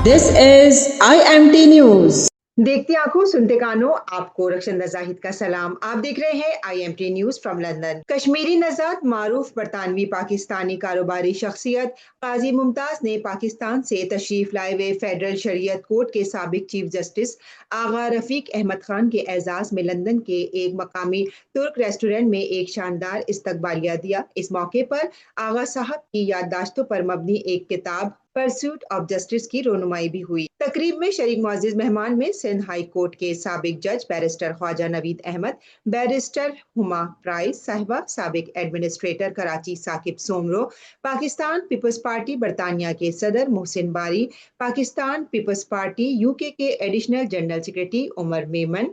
This is IMT News. देखती आंखों सुनते कानों, आपको रक्षंदा जाहिद का सलाम। आप देख रहे हैं IMT news from London. Kashmiri नजात मारूफ बरतानवी पाकिस्तानी कारोबारी शख्सियत काजी मुमताज ने पाकिस्तान से तशरीफ लाए हुए फेडरल शरीयत कोर्ट के साबिक चीफ जस्टिस आगा रफीक अहमद खान के एजाज में लंदन के एक मकामी तुर्क रेस्टोरेंट में एक शानदार इस्तकबालिया दिया। इस मौके पर आगा साहब की याददाश्तों पर मबनी एक किताब परस्यूट ऑफ जस्टिस की रोनुमाई भी हुई। तकरीब में शरीक मुअज़्ज़िज़ मेहमान में सिंध हाई कोर्ट के साबिक जज barrister Khwaja Naveed Ahmed, barrister Huma Price साहिबा, साबिक एडमिनिस्ट्रेटर कराची साकिब सोमरो, पाकिस्तान पीपल्स पार्टी बरतानिया के सदर मोहसिन बारी, पाकिस्तान पीपल्स पार्टी UK के additional general secretary Umar Memon,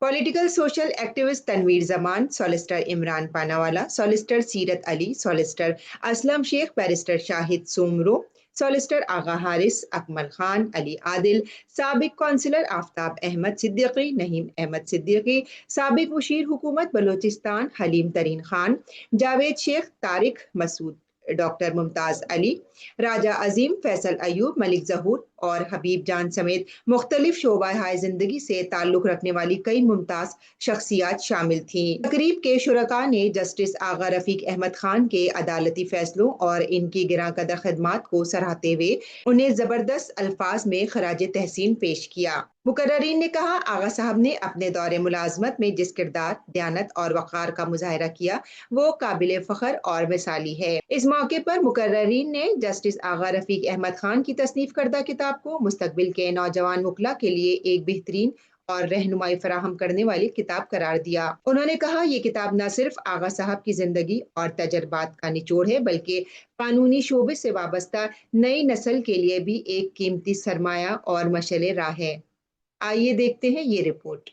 political social activist Tanveer Zaman, solicitor Imran Panawala, solicitor Seerat Ali, solicitor Aslam Sheikh, barrister Shahid Soomro, solicitor Agha Haris, Akmal Khan, Ali Adil, साबिक कौंसिलर आफ्ताब अहमद सिद्दीकी, नहीम अहमद सिद्दीकी, साबिक मुशीर हुकूमत बलोचिस्तान हलीम तरीन खान, जावेद शेख, तारिक मसूद, डॉक्टर मुमताज अली, राजा अजीम, फैसल अयूब, मलिक जहूर और हबीब जान समेत मुख्तलिफ शोबा हाय जिंदगी से ताल्लुक रखने वाली कई मुमताज शख्सियात शामिल थीं। तकरीब के शुरका ने जस्टिस आगा रफीक अहमद खान के अदालती फैसलों और इनकी गिरां कदर खिदमात को सराहते हुए उन्हें जबरदस्त अल्फाज में खराज तहसीन पेश किया। मुकर्ररीन ने कहा, आगा साहब ने अपने दौरे मुलाजमत में जिस किरदार, दयानत और वक़ार का मुजाहिरा किया वो काबिल फ़ख्र और मिसाली है। इस मौके पर मुकर्ररीन ने जस्टिस आगा रफीक अहमद खान की तसनीफ करदा किताब को मुस्तकबिल के नौजवान मुकला के लिए एक बेहतरीन और रहनुमाई फराहम करने वाली किताब करार दिया। उन्होंने कहा, ये किताब न सिर्फ आगा साहब की जिंदगी और तजर्बात का निचोड़ है, बल्कि कानूनी शोबे से वाबस्ता नई नस्ल के लिए भी एक कीमती सरमाया और मशअले राह है। आइए देखते हैं ये रिपोर्ट।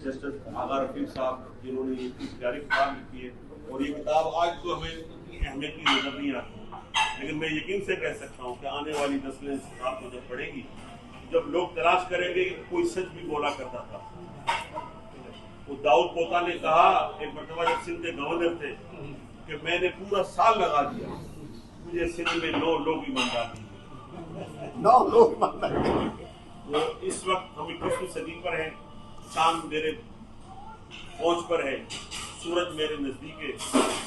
जस्टिस आगा रफीक साहब जिन्होंने ये प्यारी किताब लिखी है, और ये किताब आज तो हमें इतनी अहमियत की नजर नहीं आती, लेकिन मैं यकीन से कह सकता हूँ कि आने वाली नस्लें इस किताब को जब पढ़ेगी, जब लोग तलाश करेंगे कि कोई सच भी बोला करता था। वो दाऊद पोता ने कहा एक मरतबा जब सिंध के गवर्नर थे कि मैंने पूरा साल लगा दिया, मुझे सिंध में 9 लोग ईमानदार दिए। 9 लोग वो इस वक्त हम 21वीं सदी पर हैं, शाम मेरे पहुंच पर है, सूरज मेरे नजदीक है,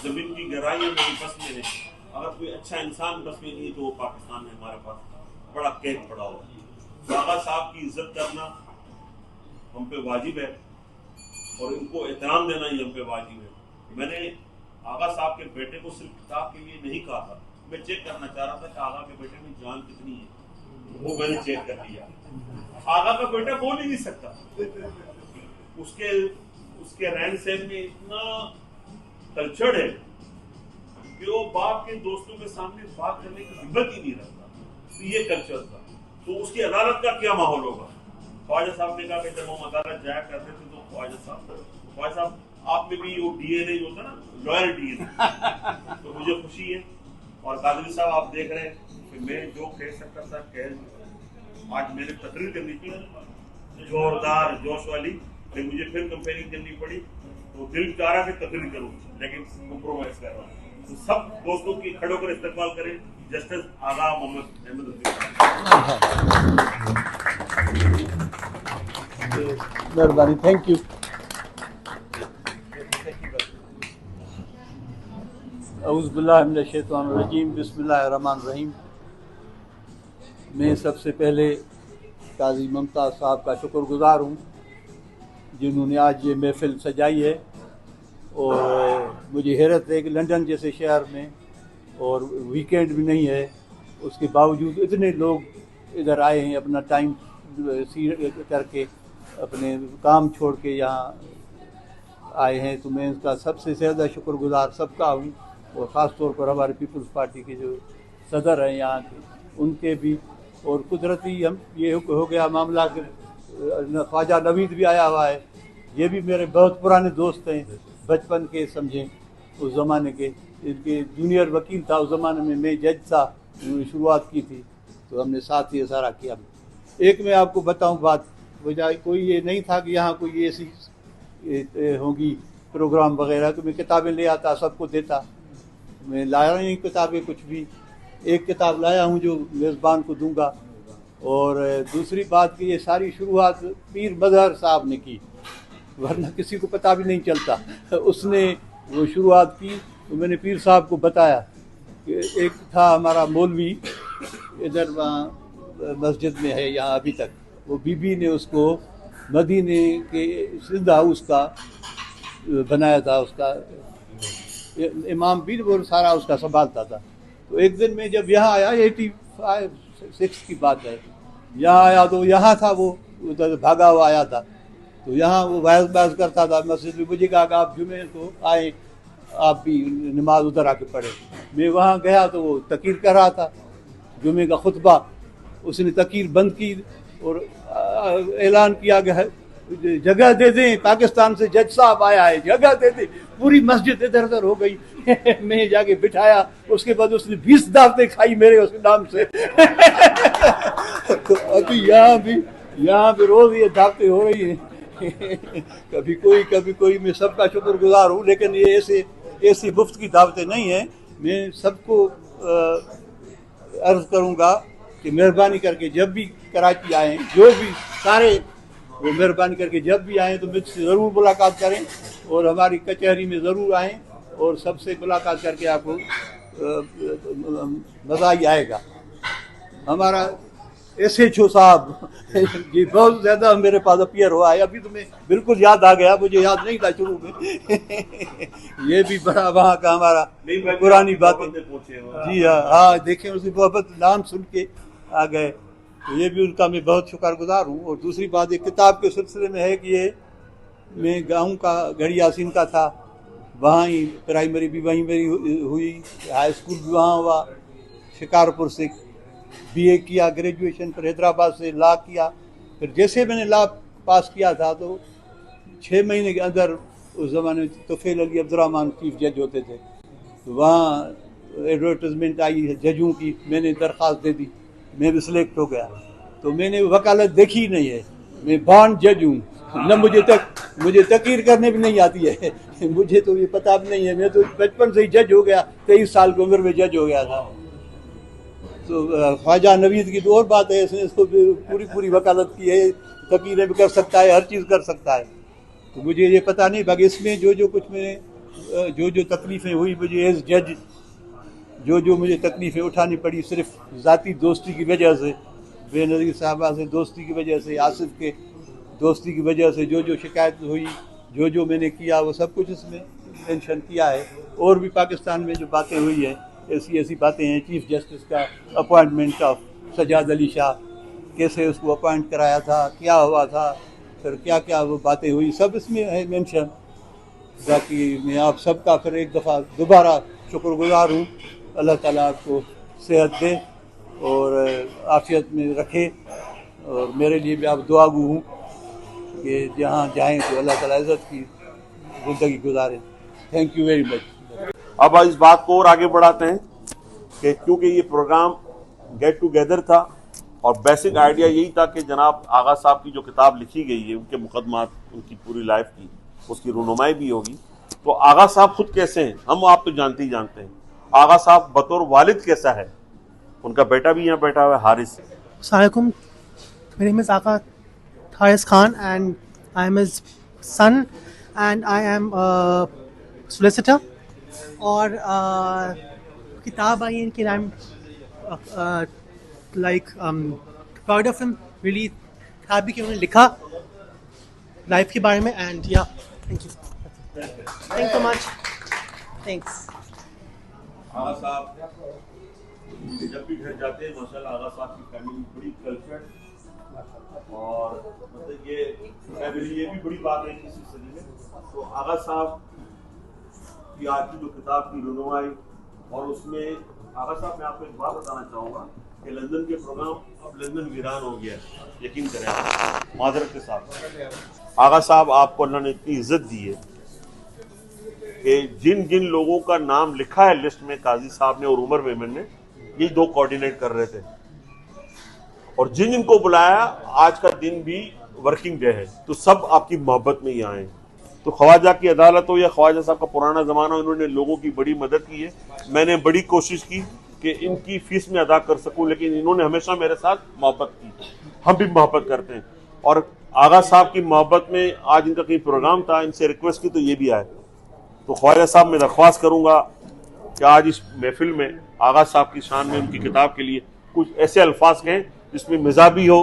जमीन की गहराइयां मेरी बस में है। अगर कोई अच्छा इंसान बस में नहीं तो वो पाकिस्तान में हमारे पास बड़ा कैद पड़ा हुआ। आगा साहब की इज्जत करना हम पे वाजिब है और इनको एहतराम देना ही हम पे वाजिब है। मैंने आगा साहब के बेटे को सिर्फ किताब के लिए नहीं कहा था, मैं चेक करना चाह रहा था कि आगा के बेटे में जान कितनी है, वो मैंने चेक कर लिया। आगा का बेटा बोल ही नहीं सकता, उसके रहन सहन में इतना कल्चर्ड है कि वो बाप के दोस्तों के सामने बात करने की हिम्मत ही नहीं रखता। तो ये कल्चर था, तो उसकी अदालत का क्या माहौल होगा। ख्वाजा साहब ने कहा कि जब हम अदालत जाया करते थे तो ख्वाजा साहब आप में भी वो DNA होता ना, लॉयल DNA, तो मुझे खुशी है। और कादरी साहब आप देख रहे हैं कि मैं जो कह सकता था कह, आज मैंने तकरीर करनी थी जोरदार जोश वाली, लेकिन मुझे फिर कंपेयरिंग करनी पड़ी, तो दिल चाह रहा कि तकरीर करूं, लेकिन कंप्रोमाइज कर रहा हूं। तो सब दोस्तों की खड़े होकर इस्तेमाल करें जस्टिस आगा मोहम्मद अहमद रफीक। मेहरबानी, थैंक यू। औज़ु बिल्लाहि मिनश शैतानिर रजीम, बिस्मिल्लाहिर रहमानिर रहीम। मैं सबसे पहले काजी मुमताज़ साहब का शुक्रगुज़ार हूँ जिन्होंने आज ये महफ़िल सजाई है। और मुझे हैरत है कि लंदन जैसे शहर में और वीकेंड भी नहीं है, उसके बावजूद इतने लोग इधर आए हैं, अपना टाइम करके अपने काम छोड़ के यहाँ आए हैं। तो मैं इसका सबसे ज़्यादा शुक्रगुज़ार सबका हूँ, और ख़ास तौर पर हमारे पीपल्स पार्टी के जो सदर हैं यहाँ के, उनके भी। और कुदरती हम ये हो गया मामला कि ख्वाजा नवीद भी आया हुआ है, ये भी मेरे बहुत पुराने दोस्त हैं। बचपन के समझें, उस ज़माने के। इनके जूनियर वकील था उस ज़माने में, मैं जज था, उन्होंने शुरुआत की थी, तो हमने साथ ही सारा किया। एक मैं आपको बताऊं बात, वजह कोई ये नहीं था कि यहाँ कोई ऐसी होगी प्रोग्राम वगैरह, तो मैं किताबें ले आता, सबको देता। मैं लाया नहीं किताबें कुछ भी, एक किताब लाया हूँ जो मेज़बान को दूंगा। और दूसरी बात कि ये सारी शुरुआत पीर मजहर साहब ने की, वरना किसी को पता भी नहीं चलता। उसने वो शुरुआत की, तो मैंने पीर साहब को बताया कि एक था हमारा मौलवी इधर वहाँ मस्जिद में है यहाँ अभी तक, वो बीबी ने उसको मदीने के सिंध हाउस का बनाया था, उसका इमाम भी वो सारा उसका संभालता था। तो एक दिन मैं जब यहाँ आया, 86 की बात है, यहाँ आया तो यहाँ था वो, उधर भागा हुआ आया था, तो यहाँ वो बहस करता था मस्जिद में। मुझे कहा कि आप जुमे को आए, आप भी नमाज उधर आके पढ़े। मैं वहाँ गया तो वो तकीर कर रहा था, जुमे का खुतबा। उसने तकीर बंद की और ऐलान किया गया, जगह दे दें, पाकिस्तान से जज साहब आया है, जगह दे दें। पूरी मस्जिद इधर उधर हो गई। मैं जाके बिठाया, उसके बाद उसने 20 दावतें खाई मेरे उस नाम से। तो अभी यहाँ भी रोज ये दावतें हो रही हैं। कभी कोई, मैं सबका शुक्रगुजार हूँ, लेकिन ये ऐसी मुफ्त की दावतें नहीं है। मैं सबको अर्ज करूँगा कि मेहरबानी करके जब भी कराची आएँ, जो भी सारे वो मेहरबानी करके जब भी आएँ तो मुझसे ज़रूर मुलाकात करें और हमारी कचहरी में ज़रूर आएँ, और सबसे मुलाकात करके आपको मज़ा ही आएगा। हमारा SHO साहब ये बहुत ज़्यादा मेरे पास अपीयर हुआ है, अभी तो मैं बिल्कुल याद आ गया, मुझे याद नहीं था शुरू में। ये भी बड़ा वहाँ का हमारा पुरानी बातें। जी हाँ, देखें उसकी मोहब्बत, नाम सुन के आ गए, तो ये भी उनका मैं बहुत शुक्रगुजार हूँ। और दूसरी बात, एक किताब के सिलसिले में है कि ये मैं गाँव का गढ़ी यासीन का था, वहाँ ही प्राइमरी भी वहीं मेरी हुई, हाई स्कूल भी वहाँ हुआ, शिकारपुर से BA किया, ग्रेजुएशन फिर हैदराबाद से लॉ किया। फिर जैसे मैंने लॉ पास किया था तो 6 महीने के अंदर, उस ज़माने में तोफ़ैल अली अब्दुर्रहमान चीफ जज होते थे, तो वहाँ एडवर्टाइजमेंट आई है जजों की, मैंने दरख्वास्त दे दी, मैं भी सिलेक्ट हो गया। तो मैंने वकालत देखी नहीं है, मैं बॉन्ड जज हूँ, न मुझे तकीर करने भी नहीं आती है। मुझे तो ये पता भी नहीं है, मैं तो बचपन से ही जज हो गया, 23 साल की उम्र में जज हो गया था। तो ख्वाजा नवीद की तो और बात है, इसने इसको पूरी वकालत की है, तकीरें भी कर सकता है, हर चीज़ कर सकता है। तो मुझे ये पता नहीं, बाकी इसमें जो कुछ मैंने जो तकलीफ़ें हुई मुझे एज जज, जो मुझे तकलीफ़ें उठानी पड़ी सिर्फ ज़ाती दोस्ती की वजह से, बेनज़ीर साहबा से दोस्ती की वजह से, आसिफ के दोस्ती की वजह से, जो शिकायत हुई, जो मैंने किया, वो सब कुछ इसमें मेंशन किया है। और भी पाकिस्तान में जो बातें हुई है, ऐसी बातें हैं। चीफ जस्टिस का अपॉइंटमेंट ऑफ सजाद अली शाह, कैसे उसको अपॉइंट कराया था, क्या हुआ था, फिर क्या वो बातें हुई, सब इसमें है मेंशन। बाकी मैं आप सबका फिर एक दफ़ा दोबारा शुक्रगुजार हूँ। अल्लाह ताला आपको सेहत दे और आफियत में रखे, और मेरे लिए भी आप दुआगू हूँ कि जहाँ जाएँ तो अल्लाह ताला इज़्ज़त की ज़िंदगी गुजारें। Thank you very much. अब इस बात को और आगे बढ़ाते हैं कि क्योंकि ये प्रोग्राम गेट टुगेदर था और बेसिक आइडिया यही था कि जनाब आगा साहब की जो किताब लिखी गई है, उनके मुकदमात, उनकी पूरी लाइफ की, उसकी रुनुमाई भी होगी। तो आगा साहब खुद कैसे हैं, हम आप तो जानते ही जानते हैं। आगा साहब बतौर वालिद कैसा है, उनका बेटा भी यहाँ बैठा हुआ है, Haris. Assalamualaikum. My name is Aka Haris Khan and I am his son and I am a solicitor. और किताब आई है इनकी, I'm proud of him, really happy कि उन्होंने लिखा लाइफ के बारे में। and yeah, thank you so much, thanks। आगा साहब जब भी घर जाते हैं माशाल्लाह, आगा साहब की फैमिली बड़ी कल्चर्ड, और मतलब ये फैमिली, ये भी बड़ी बात है किसी सदी में। तो आगा साहब की आज की जो किताब की रुनुमाई, और उसमें आगा साहब मैं आपको एक बात बताना चाहूँगा कि लंदन के प्रोग्राम, अब लंदन वीरान हो गया है, यकीन करें माजरत के साथ। आगा साहब आपको अल्लाह ने इतनी इज्जत दी है कि जिन जिन लोगों का नाम लिखा है लिस्ट में काजी साहब ने और उमर मेमन ने, ये दो कोऑर्डिनेट कर रहे थे, और जिन जिनको बुलाया आज का दिन भी वर्किंग डे है, तो सब आपकी मोहब्बत में ही आए। तो ख्वाजा की अदालत हो या ख्वाजा साहब का पुराना जमाना, इन्होंने लोगों की बड़ी मदद की है। मैंने बड़ी कोशिश की कि इनकी फीस में अदा कर सकूं, लेकिन इन्होंने हमेशा मेरे साथ मोहब्बत की, हम भी मोहब्बत करते हैं। और आगा साहब की मोहब्बत में आज इनका कहीं प्रोग्राम था, इनसे रिक्वेस्ट की तो ये भी आए। तो ख्वाजा साहब मैं दरख्वास्त करूंगा कि आज इस महफिल में आगा साहब की शान में उनकी किताब के लिए कुछ ऐसे अल्फाज कहें जिसमें मिज़ा भी हो,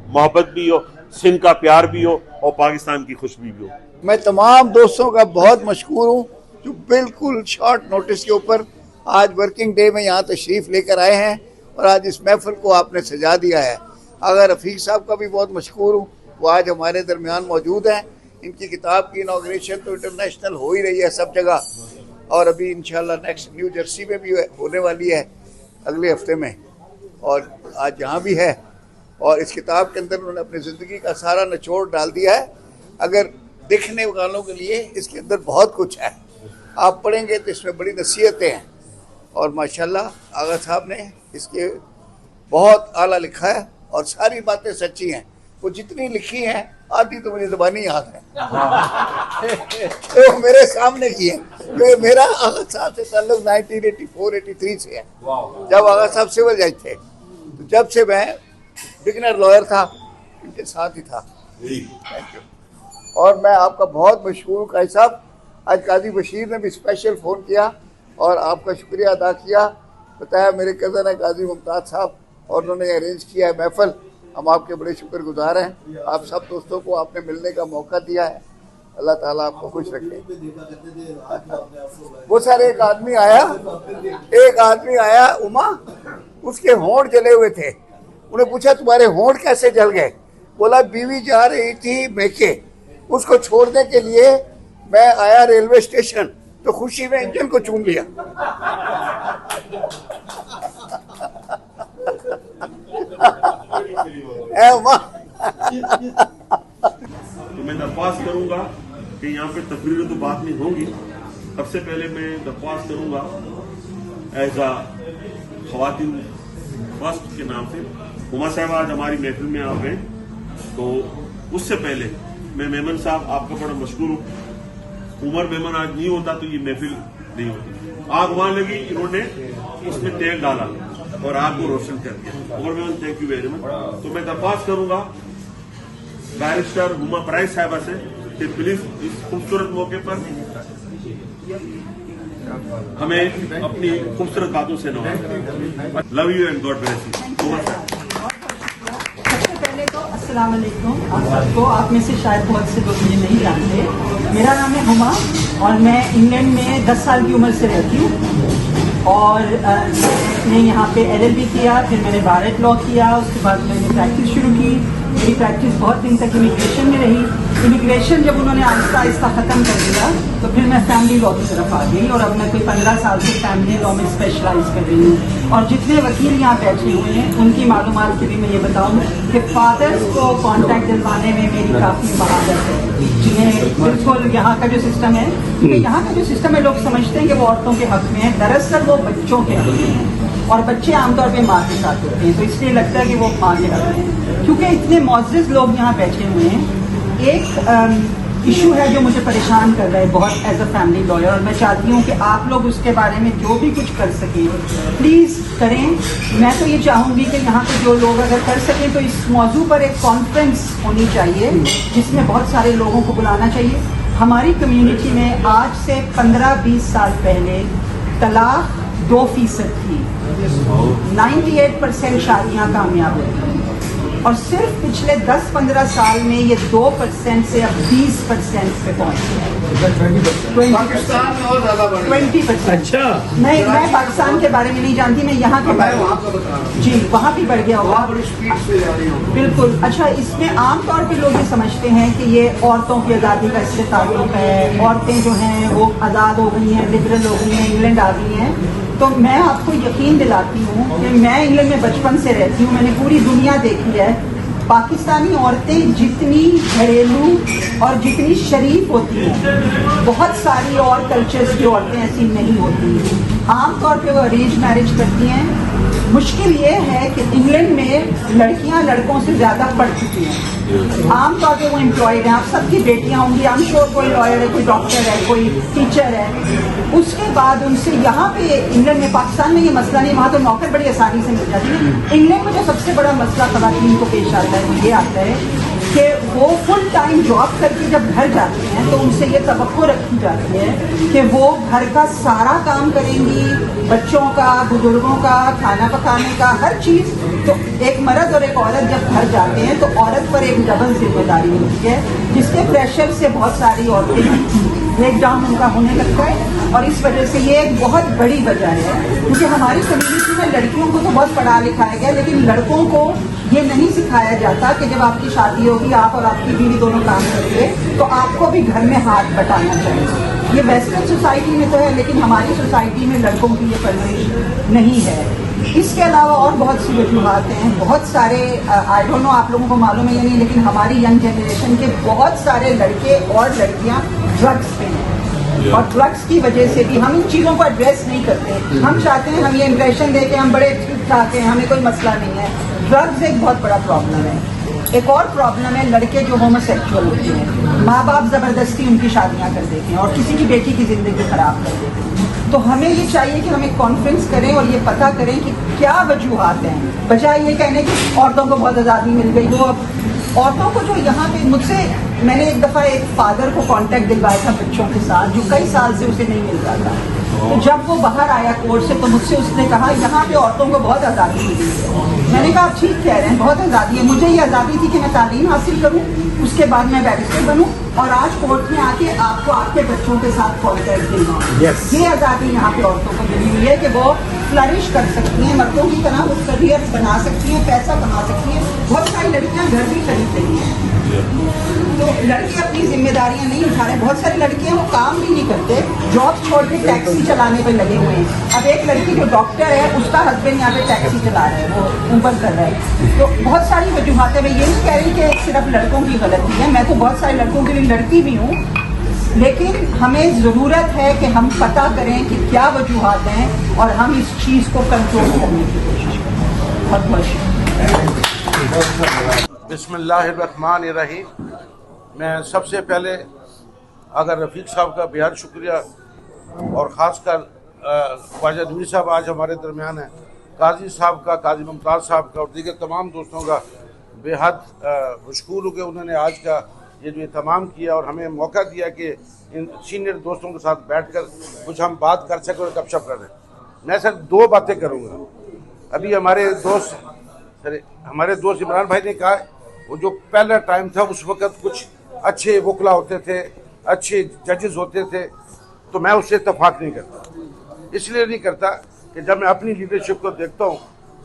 मोहब्बत भी हो, सिंध का प्यार भी हो और पाकिस्तान की खुशबू भी हो। मैं तमाम दोस्तों का बहुत मशकूर हूँ जो बिल्कुल शॉर्ट नोटिस के ऊपर आज वर्किंग डे में यहाँ तशरीफ़ लेकर आए हैं और आज इस महफिल को आपने सजा दिया है। अगर रफ़ीक साहब का भी बहुत मशकूर हूँ, वो आज हमारे दरमियान मौजूद हैं। इनकी किताब की इनॉग्रेशन तो इंटरनेशनल हो ही रही है सब जगह, और अभी इंशाल्लाह नेक्स्ट न्यू जर्सी में भी होने वाली है अगले हफ्ते में, और आज यहाँ भी है। और इस किताब के अंदर उन्होंने अपनी ज़िंदगी का सारा निचोड़ डाल दिया है। अगर देखने वालों के लिए इसके अंदर बहुत कुछ है, आप पढ़ेंगे तो इसमें बड़ी नसीहतें हैं, और माशाल्लाह आगा साहब ने इसके बहुत आला लिखा है और सारी बातें सच्ची हैं। वो जितनी लिखी हैं आधी तो मुझे ज़बानी याद है तो मेरे सामने की है, क्योंकि मेरा आगा साहब से ताल्लुक 1984-83 से है, जब आगा साहब सिविल जज थे। तो जब से मैं बिगनर लॉयर था, इनके साथ ही था। Thank you. और मैं आपका बहुत मशहूर हूँ काजी साहब। आज काजी बशीर ने भी स्पेशल फ़ोन किया और आपका शुक्रिया अदा किया, बताया मेरे कज़न है काजी मुमताज़ साहब और उन्होंने अरेंज किया है महफिल। हम आपके बड़े शुक्रगुजार हैं। आप सब दोस्तों को आपने मिलने का मौका दिया है, अल्लाह ताला आपको खुश रखे। वो सर एक आदमी आया उमा, उसके होंठ जले हुए थे। उन्हें पूछा तुम्हारे होंठ कैसे जल गए? बोला बीवी जा रही थी मेके, उसको छोड़ने के लिए मैं आया रेलवे स्टेशन तो खुशी में इंजन को चूम लिया। तो मैं दरख्वास्त करूंगा कि यहाँ पे तकरीर तो बात नहीं होगी। सबसे पहले मैं दरख्वास्त करूंगा एज आ ख़वातीन फर्स्ट के नाम से, हुमा साहब आज हमारी महफिल में आप हैं, तो उससे पहले मैं मेमन साहब आपका बड़ा मशहूर हूँ। उमर मेमन आज नहीं होता तो ये महफिल नहीं होती। आग वहां लगी, इन्होंने इसमें तेल डाला और आग को रोशन कर दिया। Umar Memon thank you very much. तो मैं दरख्वास्त करूंगा बैरिस्टर हुमा प्राइस साहबा से कि प्लीज इस खूबसूरत मौके पर हमें अपनी खूबसूरत बातों से नवाजें। Love you and God bless you. सबसे पहले तो अस्सलाम वालेकुम आप सबको। आप में से शायद बहुत से लोग मुझे नहीं जानते। मेरा नाम है हुमा और मैं इंग्लैंड में 10 साल की उम्र से रहती हूँ और मैंने यहाँ पे LLB किया, फिर मैंने बार लॉ किया, उसके बाद मैंने प्रैक्टिस शुरू की। मेरी प्रैक्टिस बहुत दिन तक इमिग्रेशन में रही। इमिग्रेशन जब उन्होंने आहिस्ता आहिस्ता ख़त्म कर दिया तो फिर मैं फैमिली लॉ की तरफ आ गई और अब मैं कोई 15 साल से फैमिली लॉ में स्पेशलाइज कर रही हूँ। और जितने वकील यहाँ बैठे हुए हैं उनकी मालूमात के लिए मैं ये बताऊँ कि फादर्स को कॉन्टैक्ट दिलवाने में मेरी काफ़ी महारत है, जिन्हें बिल्कुल यहाँ का जो सिस्टम है, यहाँ का जो सिस्टम है लोग समझते हैं कि वो औरतों के हक में है, दरअसल वो बच्चों के हक में है और बच्चे आमतौर पे माँ के साथ होते हैं, तो इसलिए लगता है कि वो माँ के हक में है। क्योंकि इतने मौजूद लोग यहाँ बैठे हुए हैं, एक इशू है जो मुझे परेशान कर रहा है बहुत एज अ फैमिली लॉयर, और मैं चाहती हूँ कि आप लोग उसके बारे में जो भी कुछ कर सकें प्लीज़ करें। मैं तो ये चाहूँगी कि यहाँ पे जो लोग अगर कर सकें तो इस मौजू पर एक कॉन्फ्रेंस होनी चाहिए जिसमें बहुत सारे लोगों को बुलाना चाहिए। हमारी कम्युनिटी में आज से 15-20 साल पहले तलाक 2% थी, 98% शादियाँ कामयाब होती हैं और सिर्फ पिछले 10-15 साल में ये 2% से अब 20% पे पहुँच गया। पाकिस्तान में और ज़्यादा बढ़ गया। 20%। अच्छा। मैं पाकिस्तान के बारे में नहीं जानती, मैं यहाँ के बारे में जी वहाँ भी बढ़ गया होगा, बड़ी स्पीड से जा रही हूँ। बिल्कुल। अच्छा, इसमें आमतौर पे लोग ये समझते हैं कि ये औरतों की आज़ादी का इससे ताल्लुक है, औरतें जो हैं वो आज़ाद हो गई हैं, लिबरल हो गई हैं, इंग्लैंड आ गई हैं। तो मैं आपको यकीन दिलाती हूँ कि मैं इंग्लैंड में बचपन से रहती हूँ, मैंने पूरी दुनिया देखी है पाकिस्तानी औरतें जितनी घरेलू और जितनी शरीफ होती हैं, बहुत सारी और कल्चर्स की औरतें ऐसी नहीं होती। आमतौर पे वो अरेंज मैरिज करती हैं। मुश्किल ये है कि इंग्लैंड में लड़कियां लड़कों से ज़्यादा पढ़ चुकी हैं। आमतौर पे वो एम्प्लॉयड हैं। आप सबकी बेटियां होंगी, आई एम श्योर कोई लॉयर है, कोई डॉक्टर है, कोई टीचर है। उसके बाद उनसे यहाँ पे इंग्लैंड में, पाकिस्तान में ये मसला नहीं, वहाँ तो नौकर बड़ी आसानी से मिल जाती है। इंग्लैंड में जो सबसे बड़ा मसला खवातीन को पेश आता है वो ये आता है कि वो फुल टाइम जॉब करके जब घर जाते हैं तो उनसे ये तवक्को रखी जाती है कि वो घर का सारा काम करेंगी, बच्चों का, बुजुर्गों का, खाना पकाने का, हर चीज़। तो एक मर्द और एक औरत जब घर जाते हैं तो औरत पर एक डबल जिम्मेदारी होती है, जिसके प्रेशर से बहुत सारी औरतें ब्रेक डाउन उनका होने लगता है। और इस वजह से ये एक बहुत बड़ी वजह है, क्योंकि हमारी कम्युनिटी में लड़कियों को तो बहुत पढ़ा लिखाया गया, लेकिन लड़कों को ये नहीं सिखाया जाता कि जब आपकी शादी होगी, आप और आपकी बीवी दोनों काम करेंगे, तो आपको भी घर में हाथ बटाना चाहिए। ये वेस्टर्न सोसाइटी में तो है, लेकिन हमारी सोसाइटी में लड़कों की ये परवरिश नहीं है। इसके अलावा और बहुत सी वजूहत हैं। बहुत सारे, आई डोंट नो आप लोगों को मालूम है या नहीं, लेकिन हमारी यंग जनरेशन के बहुत सारे लड़के और लड़कियां ड्रग्स पे हैं, और ड्रग्स की वजह से भी हम इन चीज़ों को एड्रेस नहीं करते। हम चाहते हैं हम ये इम्प्रेशन दें कि हम बड़े ठीक ठाक हैं, हमें कोई मसला नहीं है। ड्रग्स एक बहुत बड़ा प्रॉब्लम है। एक और प्रॉब्लम है लड़के जो होमोसेक्सुअल होते हैं, माँ बाप ज़बरदस्ती उनकी शादियाँ कर देते हैं और किसी की बेटी की ज़िंदगी ख़राब कर देते हैं। तो हमें ये चाहिए कि हम एक कॉन्फ्रेंस करें और ये पता करें कि क्या वजूहात हैं, बजाय ये कहने कि औरतों को बहुत आज़ादी मिल गई। वो औरतों को जो यहाँ पे, मुझसे मैंने एक दफ़ा एक फादर को कांटेक्ट दिलवाया था बच्चों के साथ, जो कई साल से उसे नहीं मिल रहा था। तो जब वो बाहर आया कोर्ट से तो मुझसे उसने कहा यहाँ पे औरतों को बहुत आज़ादी मिली है। मैंने कहा आप ठीक कह रहे हैं, बहुत आज़ादी है। मुझे ये आज़ादी थी कि मैं तालीम हासिल करूँ, उसके बाद मैं बैरिस्टर बनूँ और आज कोर्ट में आके आपको आपके बच्चों के साथ कांटेक्ट दिलवाऊँ। ये आज़ादी यहाँ पे औरतों को मिली हुई है कि वो फ्लरिश कर सकती हैं, मर्दों की तरह वो करियर बना सकती हैं, पैसा कमा सकती हैं। बहुत सारी लड़कियाँ घर भी खरीद रही हैं। तो लड़के अपनी जिम्मेदारियां नहीं उठा रहे। बहुत सारी लड़कियां वो काम भी नहीं करते, जॉब छोड़ के टैक्सी चलाने पे लगे हुए हैं। अब एक लड़की जो डॉक्टर है, उसका हस्बैंड यहाँ पे टैक्सी चला रहा है, वो ऊबर कर रहा है। तो बहुत सारी वजूहत है। मैं ये नहीं कह रही कि सिर्फ लड़कों की गलती है, मैं तो बहुत सारे लड़कों के लिए लड़की भी हूँ, लेकिन हमें ज़रूरत है कि हम पता करें कि क्या वजूहत हैं और हम इस चीज़ को कंट्रोल करने की कोशिश करें। बहुत बहुत बिस्मिल्लाहिर्रहमानिर्रहीम। मैं सबसे पहले अगर रफ़ीक साहब का बेहद शुक्रिया और ख़ासकर ख्वाजा नबी साहब आज हमारे दरमियान हैं, काजी साहब का, काजी मुमताज़ साहब का और दीगर तमाम दोस्तों का बेहद मशकूर हूँ कि उन्होंने आज का ये जो तमाम किया और हमें मौका दिया कि इन सीनियर दोस्तों के साथ बैठकर कुछ हम बात कर सकें और गपशप करें। मैं सिर्फ दो बातें करूँगा। अभी हमारे दोस्त इमरान भाई ने कहा, वो जो पहला टाइम था उस वक़्त कुछ अच्छे वकला होते थे, अच्छे जजेस होते थे, तो मैं उससे इत्तेफाक नहीं करता। इसलिए नहीं करता कि जब मैं अपनी लीडरशिप को देखता हूँ,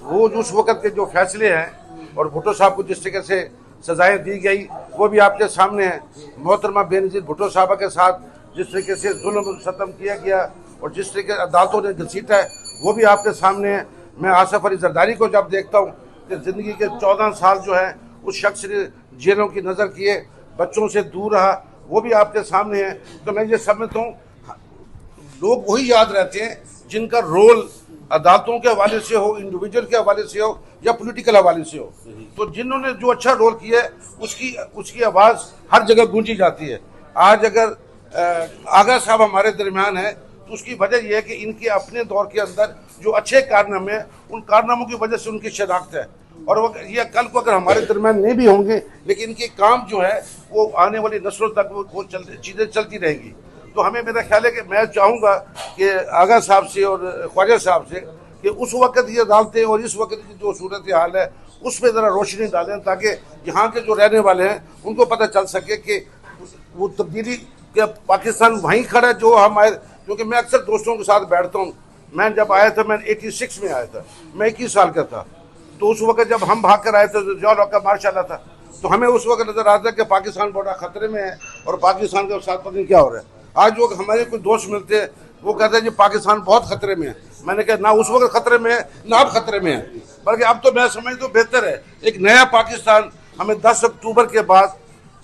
वो जो उस वक़्त के जो फैसले हैं और भुट्टो साहब को जिस तरीके से सजाएं दी गई वो भी आपके सामने है। मोहतरमा बेनज़ीर भुट्टो साहबा के साथ जिस तरीके से जुल्म सतम किया गया और जिस तरीके अदालतों ने घसीटा है वो भी आपके सामने है। मैं आसिफ अली जरदारी को जब देखता हूँ कि ज़िंदगी के 14 साल जो है उस शख्स ने जेलों की नज़र किए, बच्चों से दूर रहा, वो भी आपके सामने है। तो मैं ये समझता हूँ लोग वही याद रहते हैं जिनका रोल अदालतों के हवाले से हो, इंडिविजुअल के हवाले से हो या पॉलिटिकल हवाले से हो। तो जिन्होंने जो अच्छा रोल किया है उसकी आवाज़ हर जगह गूंजी जाती है। आज अगर आगा साहब हमारे दरमियान है तो उसकी वजह यह है कि इनके अपने दौर के अंदर जो अच्छे कारनामे हैं उन कारनामों की वजह से उनकी शनाख्त है। और वो ये कल को अगर हमारे दरमियान नहीं भी होंगे लेकिन इनके काम जो है वो आने वाली नस्लों तक वो चीज़ें चलती रहेंगी। तो हमें, मेरा ख्याल है कि मैं चाहूँगा कि आगा साहब से और ख्वाजा साहब से कि उस वक़्त ये अदालतें और इस वक्त की जो सूरत हाल है उस पर ज़रा रोशनी डालें ताकि यहाँ के जो रहने वाले हैं उनको पता चल सके कि वो तब्दीली के पाकिस्तान वहीं खड़ा है जो हम आए। क्योंकि मैं अक्सर दोस्तों के साथ बैठता हूँ। मैं जब आया था, मैं 86 में आया था, मैं 21 साल का था। तो उस वक्त जब हम भाग कर आए थे तो जॉन का मार्शाल्लाह था, तो हमें उस वक्त नज़र आता है कि पाकिस्तान बड़ा ख़तरे में है और पाकिस्तान के साथ पता नहीं क्या हो रहा है। आज वो हमारे कुछ दोस्त मिलते हैं, वो कहते हैं जी पाकिस्तान बहुत खतरे में है। मैंने कहा ना उस वक्त खतरे में है ना अब खतरे में है, बल्कि अब तो मैं समझता हूँ बेहतर है, एक नया पाकिस्तान हमें 10 अक्टूबर के बाद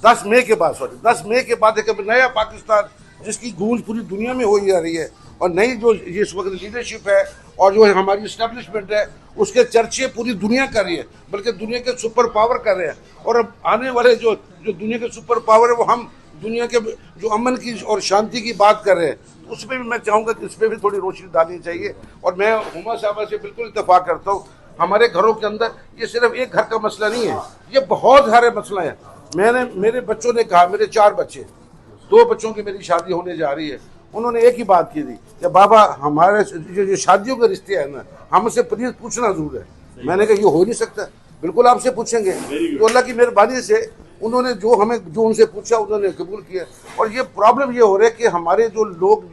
10 मई के बाद एक नया पाकिस्तान जिसकी गूंज पूरी दुनिया में हो जा रही है और नई जो इस वक्त लीडरशिप है और जो हमारी इस्टेब्लिशमेंट है उसके चर्चे पूरी दुनिया कर रही है, बल्कि दुनिया के सुपर पावर कर रहे हैं। और अब आने वाले जो दुनिया के सुपर पावर है वो हम दुनिया के जो अमन की और शांति की बात कर रहे हैं, तो उस पर भी मैं चाहूँगा कि उस पर भी थोड़ी रोशनी डालनी चाहिए। और मैं हुमा साहबा से बिल्कुल इत्तेफाक करता हूँ, हमारे घरों के अंदर ये सिर्फ एक घर का मसला नहीं है, ये बहुत सारे मसला है। मेरे बच्चों ने कहा, मेरे 4 बच्चे, 2 बच्चों की मेरी शादी होने जा रही है, उन्होंने एक ही बात की थी कि बाबा हमारे जो शादियों के रिश्ते हैं ना, हमसे प्लीज पूछना जरूर है। मैंने कहा ये हो नहीं सकता, बिल्कुल आपसे पूछेंगे। तो अल्लाह की मेहरबानी से उन्होंने जो उनसे पूछा उन्होंने कबूल किया। और ये प्रॉब्लम ये हो रहा है कि हमारे जो लोग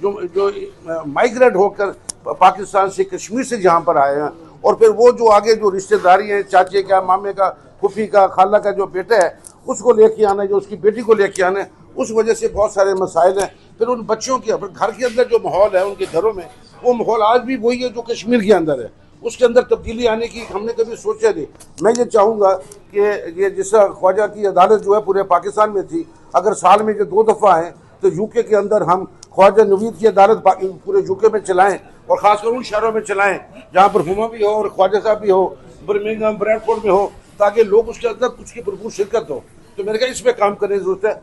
जो माइग्रेट होकर पाकिस्तान से कश्मीर से जहाँ पर आए हैं और फिर वो जो आगे जो रिश्तेदारी हैं, चाचे का, मामे का, फूफी का, खाला का जो बेटा है उसको लेके आना, जो उसकी बेटी को लेके आना, उस वजह से बहुत सारे मसाइल हैं। फिर उन बच्चों के घर के अंदर जो माहौल है उनके घरों में, वो माहौल आज भी वही है जो कश्मीर के अंदर है, उसके अंदर तब्दीली आने की हमने कभी सोचा नहीं। मैं ये चाहूँगा कि ये जिस ख्वाजा की अदालत जो है पूरे पाकिस्तान में थी, अगर साल में जो 2 दफ़ा आए तो यूके के अंदर हम ख्वाजा नवीद की अदालत पूरे यूके में चलाएं और ख़ासकर उन शहरों में चलाएं जहाँ पर हुमा भी हो और ख्वाजा साहब भी हो, बर्मिंघम, ब्रैडफोर्ड में हो, ताकि लोग उसके अंदर कुछ की भरपूर शिरकत हो। तो मेरे ख्याल इसमें काम करने की जरूरत है।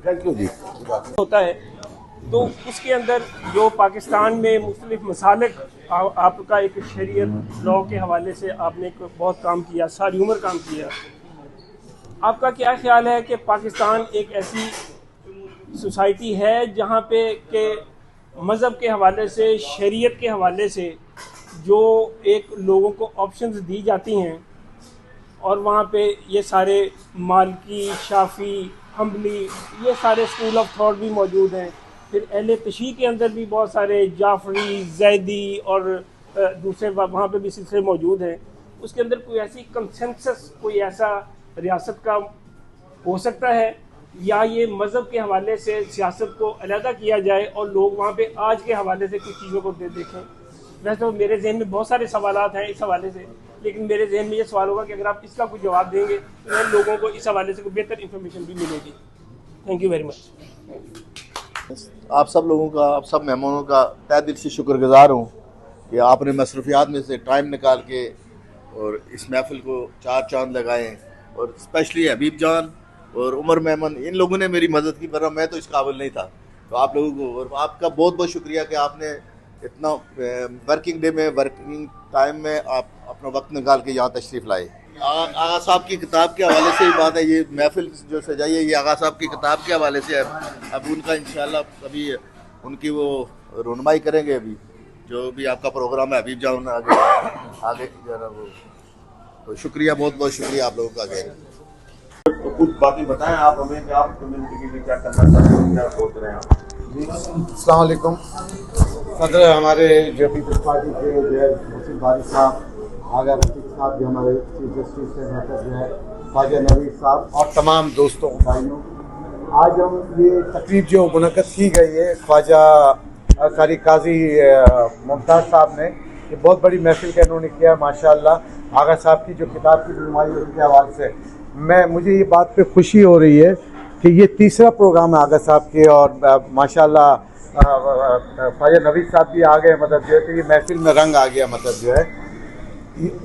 थैंक यू जी। होता है तो उसके अंदर जो पाकिस्तान में मुख्तलिफ मसालिक, आपका एक शरीयत लॉ के हवाले से आपने एक बहुत काम किया, सारी उम्र काम किया। आपका क्या ख्याल है कि पाकिस्तान एक ऐसी सोसाइटी है जहाँ पे के मज़हब के हवाले से, शरीयत के हवाले से जो एक लोगों को ऑप्शंस दी जाती हैं और वहाँ पे ये सारे मालिकी, शाफी, हम्बली, ये सारे स्कूल ऑफ थॉट भी मौजूद हैं। फिर अहले तशरीह के अंदर भी बहुत सारे जाफरी, जैदी और दूसरे वहाँ पे भी सिलसिले मौजूद हैं। उसके अंदर कोई ऐसी कंसेंसस, कोई ऐसा रियासत का हो सकता है, या ये मज़हब के हवाले से सियासत को अलहदा किया जाए और लोग वहाँ पे आज के हवाले से कुछ चीज़ों को देखें। वैसे तो मेरे जहन में बहुत सारे सवालात हैं इस हवाले से, लेकिन मेरे जहन में ये सवाल होगा कि अगर आप इसका कुछ जवाब देंगे तो लोगों को इस हवाले से कोई बेहतर इन्फॉर्मेशन भी मिलेगी। Thank you very much. आप सब लोगों का, आप सब मेहमानों का तहे दिल से शुक्रगुजार हूँ कि आपने मसरूफियात में से टाइम निकाल के और इस महफिल को 4 चांद लगाए। और स्पेशली हबीब जान और उमर मेमन, इन लोगों ने मेरी मदद की, वरना मैं तो इस काबिल नहीं था। तो आप लोगों को और आपका बहुत बहुत शुक्रिया कि आपने इतना वर्किंग डे में, वर्किंग टाइम में आप अपना वक्त निकाल के यहाँ तशरीफ़ लाए। आगा साहब की किताब के हवाले से ही बात है, ये महफिल जो सजाई है ये आगा साहब की किताब के हवाले से है। अब उनका इंशाल्लाह कभी उनकी वो रुनमाई करेंगे, अभी जो भी आपका प्रोग्राम है हबीब जान आगे जो है ना वो। तो शुक्रिया, बहुत बहुत शुक्रिया आप लोगों का। आगे तो कुछ बातें बताएं आप हमें कि आप कम्युनिटी के लिए क्या करना चाहते हैं, क्या सोच रहे हैं आप। अस्सलाम वालेकुम। सदर हमारे जो पीपल्स पार्टी के जो है मुहसिन बारी साहब, आगा रफीक साहब जो हमारे चीफ जस्टिस हैं, मतलब जो है ख्वाजा नवीद साहब और तमाम दोस्तों भाइयों, आज हम ये तकरीब जो मुनक़्क़द की गई है ख्वाजा कारी काजी मुमताज़ साहब ने, ये बहुत बड़ी महफिल का इन्होंने किया माशाअल्लाह। आगा साहब की जो किताब की रुनमाई उसके हवाले से मुझे ये बात पे खुशी हो रही है कि ये 3रा प्रोग्राम है आगा साहब के, और माशाअल्लाह ख्वाजा नवीद साहब भी आ गए, मतलब जो है कि ये महफिल में रंग आ गया। मतलब जो है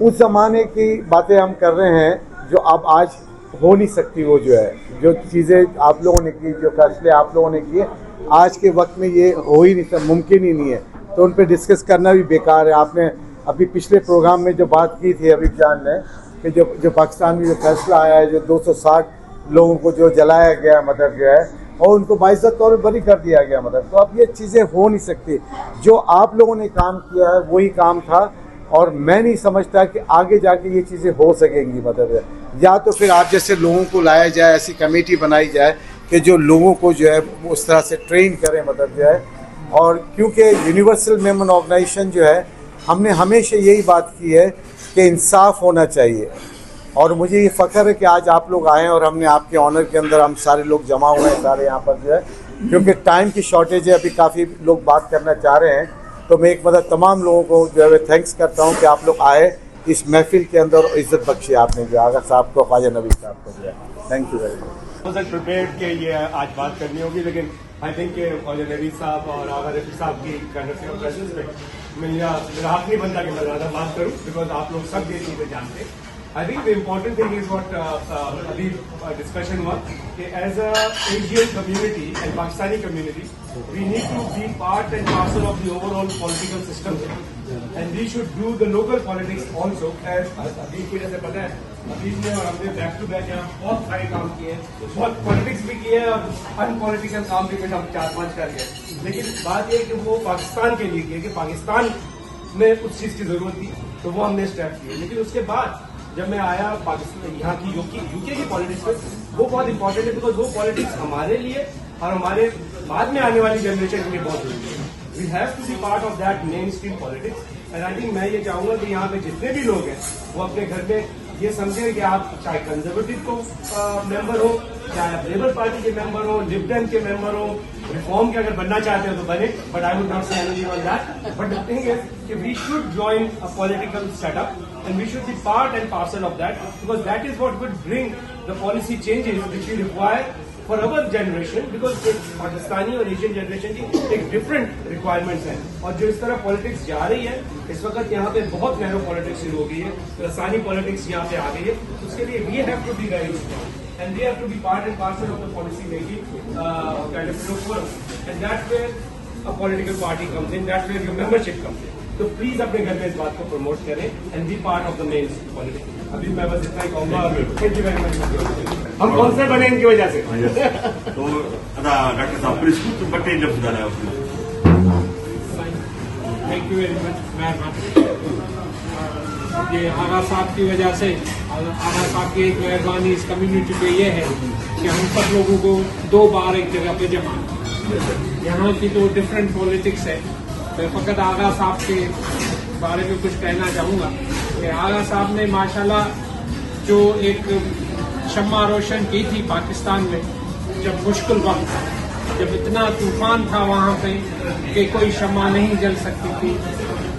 उस ज़माने की बातें हम कर रहे हैं जो अब आज हो नहीं सकती। वो जो है जो चीज़ें आप लोगों ने की, जो फैसले आप लोगों ने किए, आज के वक्त में ये हो ही नहीं, मुमकिन ही नहीं है। तो उन पर डिस्कस करना भी बेकार है। आपने अभी पिछले प्रोग्राम में जो बात की थी हबीब जान ने कि जो पाकिस्तान में जो फैसला आया है, जो 260 लोगों को जो जलाया गया, मतलब जो है, और उनको बाइज्जत तौर पर बरी कर दिया गया। मतलब तो अब ये चीज़ें हो नहीं सकती। जो आप लोगों ने काम किया है वही काम था, और मैं नहीं समझता कि आगे जाके ये चीज़ें हो सकेंगी। मतलब या तो फिर आप जैसे लोगों को लाया जाए, ऐसी कमेटी बनाई जाए कि जो लोगों को जो है उस तरह से ट्रेन करें, मतलब जो है। और क्योंकि यूनिवर्सल मेमन ऑर्गेनाइजेशन जो है, हमने हमेशा यही बात की है कि इंसाफ होना चाहिए। और मुझे ये फ़ख्र है कि आज आप लोग आए और हमने आपके ऑनर के अंदर हम सारे लोग जमा हुए हैं सारे यहाँ पर जो है, क्योंकि टाइम की शॉर्टेज है, अभी काफ़ी लोग बात करना चाह रहे हैं। तो मैं एक मतलब तमाम लोगों को जो है थैंक्स करता हूँ कि आप लोग आए, इस महफिल के अंदर इज्जत बख्शी आपने जो आगा साहब को, ख्वाजा नबी साहब को दिया। Thank you very much. Prepared के ये आज बात करनी होगी, लेकिन आई थिंक के ख्वाजा नबी साहब और आगा रफीक साहब की प्रेजेंस में मेरा हक नहीं बनता कि मैं ज़्यादा बात करूँ, बिकॉज आप लोग सब ये चीज़ें जानते हैं। I think the important thing is what अभी discussion हुआ कि as a Asian community and Pakistani community, we need to be part and parcel of the overall political system, and we should do the local politics also. As अभी की जैसे पता है, अभी ने और हमने बैक टू बैक यहाँ बहुत सारे काम किए हैं, बहुत पॉलिटिक्स भी किए हैं और अनपॉलिटिकल काम भी हम 4-5 कर गए। लेकिन बात यह कि वो पाकिस्तान के लिए किए कि पाकिस्तान में उस चीज़ की जरूरत थी, तो वो हमने स्टेप किए। लेकिन उसके बाद जब मैं आया पाकिस्तान यहाँ की यूके की पॉलिटिक्स में, वो बहुत इंपॉर्टेंट है, बिकॉज वो पॉलिटिक्स हमारे लिए और हमारे बाद में आने वाली जनरेशन के लिए बहुत जरूरी है। We have to be part of that mainstream politics, and I think मैं ये चाहूंगा कि यहाँ पे जितने भी लोग हैं वो अपने घर में ये समझें कि आप चाहे कंजर्वेटिव को मेंबर हो, चाहे आप लेबर पार्टी के मेंबर हो, लिबरल के मेंबर हो, रिफॉर्म के अगर बनना चाहते हो तो बने, but I would not say anything on that. But the thing is कि we should join a political setup and we should be part and parcel of that, because that is what would bring the policy changes which we require for our generation, because Pakistani और Asian generation की एक different requirements हैं। और जो इस तरह politics जा रही है इस वक्त यहाँ पे बहुत नैरो पॉलिटिक्स शुरू हो गई है, रसानी पॉलिटिक्स यहाँ पे आ गई है। उसके लिए we have to be very strong and we have to be part and parcel of the policy making kind of forum, and that's where a political party comes in, that's where your membership comes in. तो please अपने घर में इस बात को promote करें and be part of the main politics. अभी मैं बस इतना ही कहूँगा। Thank you very much. हम कौन से बने इनकी वजह से? तो डॉक्टर साहब प्लीज कुछ बट्टे जब सुधारा है। Thank you very much. ये आगा साहब की वजह से, आगा साहब की एक मेहरबानी इस कम्युनिटी पे ये है कि हम सब लोगों को 2 बार एक जगह पे जमा, यहाँ की तो डिफरेंट पॉलिटिक्स है। मैं फ़कत आगा साहब के बारे में कुछ कहना चाहूँगा कि आगा साहब ने माशाल्लाह जो एक शम्मा रोशन की थी पाकिस्तान में, जब मुश्किल वक्त था, जब इतना तूफान था वहाँ पे कि कोई शम्मा नहीं जल सकती थी,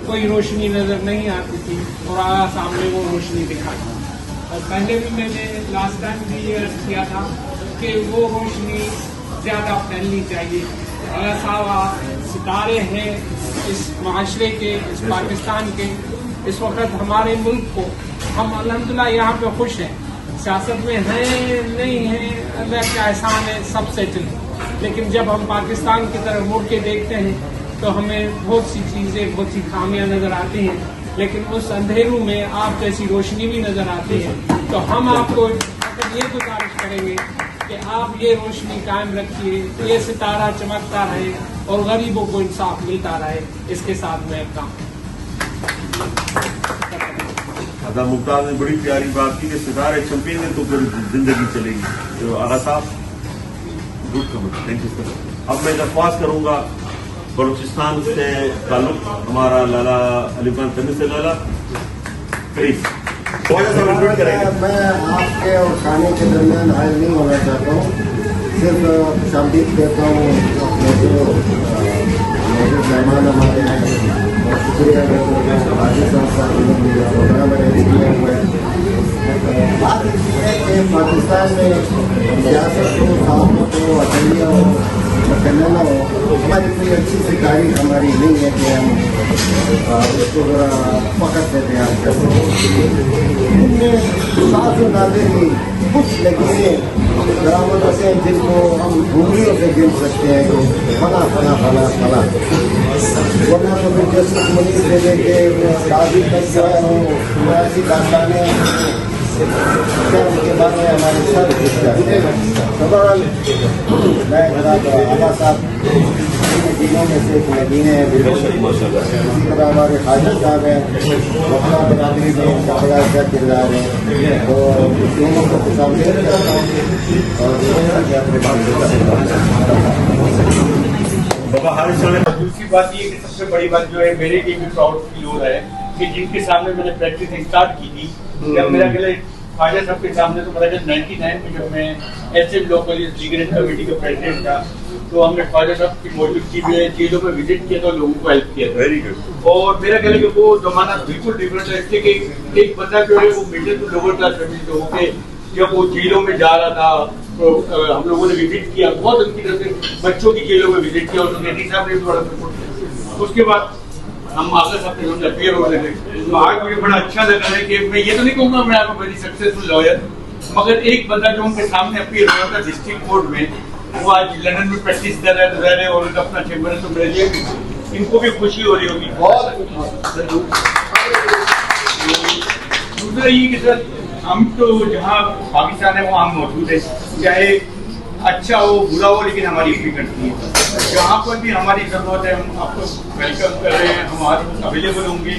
कोई रोशनी नज़र नहीं आती थी, और आगा साहब ने वो रोशनी दिखाई। और पहले भी मैंने लास्ट टाइम भी ये अर्ज किया था कि वो रोशनी ज़्यादा फैलनी चाहिए। आगा साहब सितारे हैं इस माशरे के, इस पाकिस्तान के। इस वक्त हमारे मुल्क को हम अल्हम्दुलिल्लाह यहाँ पे खुश हैं, सियासत में हैं नहीं हैं अल्लाह का एहसान है, सब सेटल। लेकिन जब हम पाकिस्तान की तरफ मुड़ के देखते हैं तो हमें बहुत सी चीज़ें, बहुत सी खामियां नज़र आती हैं, लेकिन उस अंधेरों में आप जैसी रोशनी भी नज़र आती है। तो हम आपको ये गुजारिश करेंगे कि आप ये रोशनी कायम रखिए, ये सितारा चमकता रहे और गरीबों को इंसाफ मिलता रहे। इसके साथ मैं काम अदा मुमताज ने बड़ी प्यारी बात की कि सितारे चमकेंगे तो फिर जिंदगी चलेगी। तो आगा साहब good comment, thank you sir. अब मैं दरख्वास्त करूंगा बलूचिस्तान से ताल्लुक हमारा लाला अली खान तनी से, लाला प्लीज। मैं आपके और खाने के दरमियान हाजिर नहीं होना चाहता हूँ, सिर्फ शाब्दिक देता हूँ अपने जो मेहमान हमारे हैं, और शुक्रिया हाजिर साहब वगैरह मैंने किया हुआ है। बात इसलिए है कि पाकिस्तान में सियासत हो, साहब हो, अकलिया हो, मकन्ना हो, हमारी कोई अच्छी सी तारीख हमारी नहीं है कि हम उसको ज़रा पकड़ से बयान कर सकें। इनमें साफ नाज़िर की कुछ लकीरें बरामद होते हैं जिनको हम घूमरियों से गिन सकते हैं कि फला फला फला फला, वरना तो फिर जस्टिस मुनीर से लेके काजी तक जो है वो ऐसी दास्तानें उनके बारे में हमारे सर बहरहाल मैं आगा साहब मदीनों में से एक मदीने हैं। इसी तरह हमारे खाजा साहब हैं, वफला बरादरी में का बड़ा अच्छा किरदार है। तो दोनों को सामने करता हूँ और अपने दूसरी बात ये कि सबसे बड़ी बात जो है मेरे लिए भी प्राउड फील हो रहा है कि जिनके सामने मैंने प्रैक्टिस स्टार्ट की थी, जब मेरा पहले ख्वाजा साहब के सामने तो 99 में जब मैं एसएम लोकल लीगल कमेटी का प्रेसिडेंट था, तो हमने ख्वाजा साहब की मौजूदगी में जेलों में विजिट किया तो लोगों को हेल्प किया। Very good. और मेरा कहना है कि वो जमाना बिल्कुल डिफरेंट है, इसलिए कि एक बंदा जो है वो middle to lower class family लोगों के जब वो जेलों में जा रहा था तो हम लोगों ने विजिट किया, बहुत अच्छी तरह से बच्चों की जेलों में विजिट किया, और नेटी साहब ने भी बड़ा सपोर्ट किया। उसके बाद हम आगे सबसे हम अपियर हो रहे थे, तो आज मुझे बड़ा अच्छा लगा है कि मैं ये तो नहीं कहूँगा मैं आपको वेरी सक्सेसफुल लॉयर, मगर एक बंदा जो उनके सामने अपियर हुआ था डिस्ट्रिक्ट कोर्ट में, वो आज लंदन में प्रैक्टिस कर रहे हैं और उनका अपना चैम्बर है, तो मेरे लिए इनको भी खुशी हो रही होगी बहुत। दूसरा ये कि सर हम तो जहाँ पाकिस्तान है वहाँ हम मौजूद है, चाहे अच्छा हो बुरा हो, लेकिन हमारी अपनी कंट्री है, जहाँ पर भी हमारी जरूरत है हम आपको वेलकम कर रहे हैं, हम आज अवेलेबल होंगे।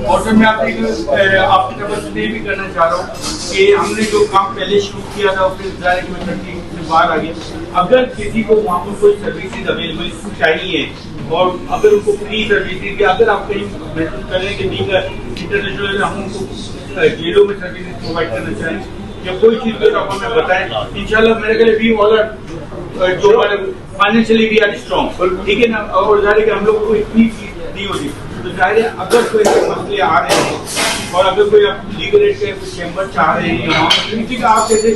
और सर मैं आपकी तरफ से भी करना चाह रहा हूँ कि हमने जो काम पहले शुरू किया था फिर जाने की कंट्री से बाहर आ गया, अगर किसी को वहाँ पर कोई सर्विसेज अवेलेबल चाहिए और अगर उनको फ्री सर्विसेज, अगर आप कहीं महसूस करें कि इंटरनेशनल हम उनको जेलों में सर्विसेज प्रोवाइड करना चाहें या कोई चीज के टॉप में बताएं, इंशाल्लाह मेरे के लिए भी ऑलर जो हमारे फाइनेंशियली भी आर स्ट्रॉन्ग, ठीक है ना। और जाहिर है कि हम लोग को इतनी चीज नहीं होती, तो जाहिर है अगर कोई मसले आ रहे हैं और अगर कोई आप लीगल एड के चैम्बर चाह रहे हैं, ठीक है आप जैसे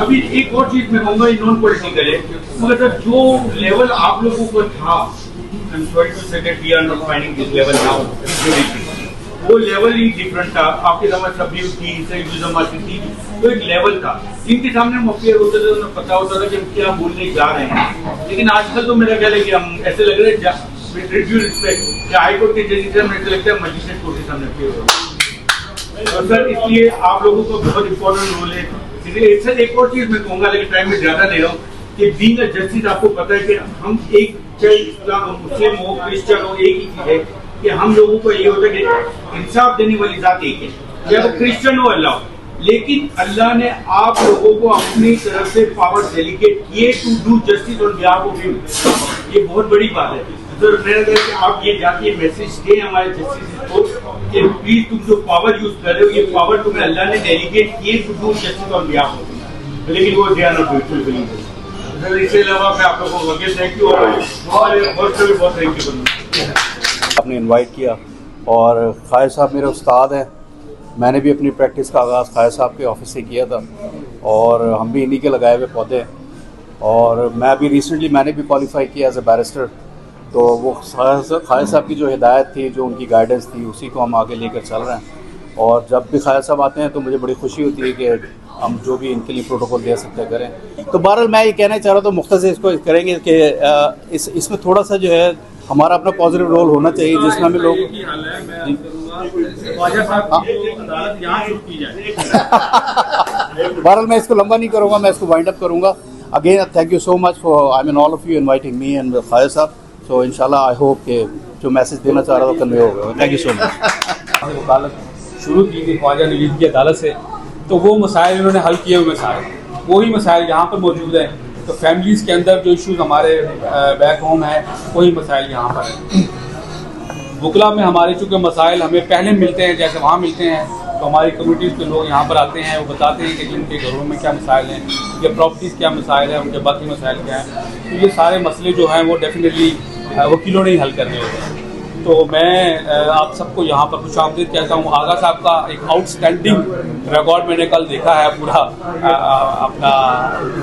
अभी एक और चीज मैं कहूँगा नॉन पॉलिटिकल है, मगर सर जो लेवल आप लोगों को था, I am sorry to say that we are not finding this level now, वो लेवल ही डिफरेंट था। आपके समय सब्जी थी, जमाती थी, तो एक लेवल था जिनके सामने हम अफेयर होते थे, उन्हें पता होता था कि हम क्या बोलने जा रहे हैं। लेकिन आजकल तो मेरा ख्याल है कि हम ऐसे लग रहे हैं रिस्पेक्ट हाईकोर्ट के जजेस से मुझे लगता है मजिस्ट्रेट कोर्ट के सामने अफेयर हो रहे हैं। और सर इसलिए आप लोगों को बहुत इंपॉर्टेंट रोल है। इसलिए सर एक और चीज मैं कहूँगा, लेकिन टाइम में ज्यादा ले रहा हूँ, कि बीइंग अ जस्टिस आपको पता है कि हम एक चाहे इस्लाम मुस्लिम हो क्रिश्चियन हो, एक ही चीज है कि हम लोगों को ये होता है कि इंसाफ देने वाली जात एक है, चाहे वो क्रिश्चियन हो अल्लाह, लेकिन अल्लाह ने आप लोगों को अपनी तरफ से पावर डेलीगेट किए to do justice on behalf of him. ये बहुत बड़ी बात है। तो मेरा कहना है कि आप ये जाके मैसेज दें हमारे जस्टिस को कि प्लीज तुम जो पावर यूज कर रहे हो, ये पावर तुम्हें अल्लाह ने डेलीगेट किए to do justice on behalf of him, लेकिन वो ध्यान रखो। इसके अलावा मैं आप लोगों को थैंक यू और बहुत थैंक यू आपने इनवाइट किया। और ख्वाजा साहब मेरे उस्ताद हैं, मैंने भी अपनी प्रैक्टिस का आगाज़ ख्वाजा साहब के ऑफिस से किया था और हम भी इन्हीं के लगाए हुए पौधे हैं। और मैं अभी रिसेंटली मैंने भी क्वालिफाई किया एज ए बैरिस्टर, तो वो ख्वाजा साहब की जो हिदायत थी, जो उनकी गाइडेंस थी, उसी को हम आगे लेकर चल रहे हैं। और जब भी ख्वाजा साहब आते हैं तो मुझे बड़ी खुशी होती है कि हम जो भी इनके लिए प्रोटोकॉल दे सकते हैं करें। तो बहरहाल मैं ये कहना चाह रहा था, मुख्तसर इसको करेंगे कि इसमें थोड़ा सा जो है हमारा अपना पॉजिटिव रोल होना चाहिए, जिसमें हमें लोग बहरहाल मैं इसको लंबा नहीं करूँगा, मैं इसको वाइंड अप करूँगा। Again thank you so much for I mean all of you inviting me and Khwaja Sahab. So इंशाल्लाह आई होप कि जो मैसेज देना चाह रहा था कन्वे होगा। Thank you so much. वकालत शुरू की थी ख्वाजा नवीद की अदालत से, तो वो मसाइल इन्होंने हल किए हुए मसाइल, वही मसाइल यहाँ पर मौजूद हैं। तो फैमिलीज़ के अंदर जो इश्यूज़ हमारे बैक होम है, वही मसाइल यहाँ पर हैं। वकला में हमारे चूँकि मसाइल हमें पहले मिलते हैं, जैसे वहाँ मिलते हैं, तो हमारी कम्यूनिटीज़ के लोग यहाँ पर आते हैं, वो बताते हैं कि जिनके घरों में क्या मसाइल हैं या प्रॉपर्टीज़ क्या मसाइल हैं, उनके बाकी मसाइल क्या हैं। तो ये सारे मसले जो हैं वो डेफिनेटली वकीलों ने ही हल करने होते हैं। तो मैं आप सबको यहाँ पर खुशामदीद कहता हूँ। आगा साहब का एक आउटस्टैंडिंग रिकॉर्ड मैंने कल देखा है, पूरा अपना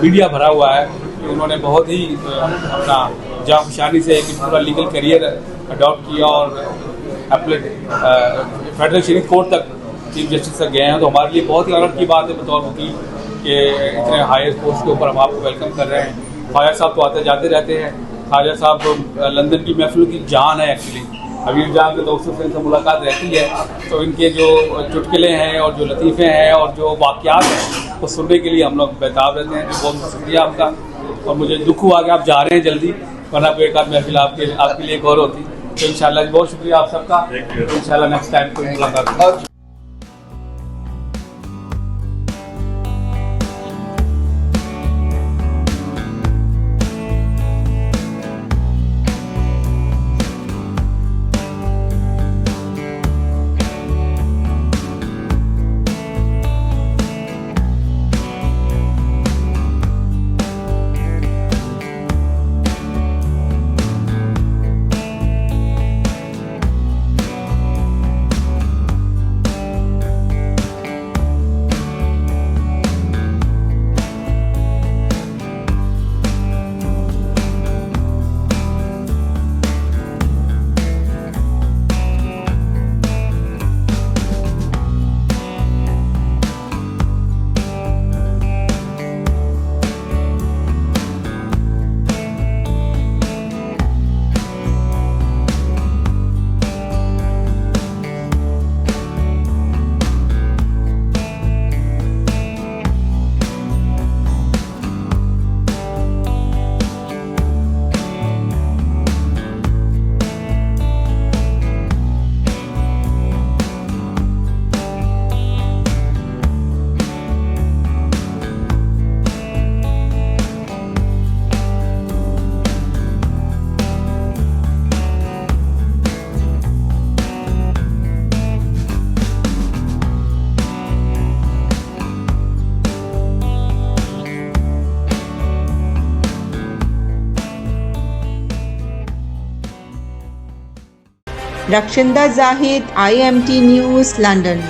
मीडिया भरा हुआ है कि उन्होंने बहुत ही अपना जाफशानी से एक पूरा लीगल करियर अडॉप्ट किया और अपने फेडरल शरीफ कोर्ट तक चीफ जस्टिस तक गए हैं। तो हमारे लिए बहुत ही आनंद की बात है बतौर वकील कि इतने हायर पोस्ट के ऊपर हम आपको वेलकम कर रहे हैं। ख्वाजा साहब तो आते जाते रहते हैं। ख्वाजा साहब लंदन की महफिलों की जान है एक्चुअली। अभी जहाँ के दोस्तों से इनसे मुलाकात रहती है तो इनके जो चुटकुले हैं और जो लतीफ़े हैं और जो वाक़यात हैं वो सुनने के लिए हम लोग बेताब रहते हैं। तो बहुत शुक्रिया आपका, और मुझे दुख हुआ कि आप जा रहे हैं जल्दी, वरना कोई एक आध महफिल आपके लिए एक और होती। तो इंशाल्लाह बहुत शुक्रिया आप सबका। इंशाल्लाह नेक्स्ट टाइम कोई मुलाकात। रक्षिंदा जाहिद, IMT न्यूज़, लंदन।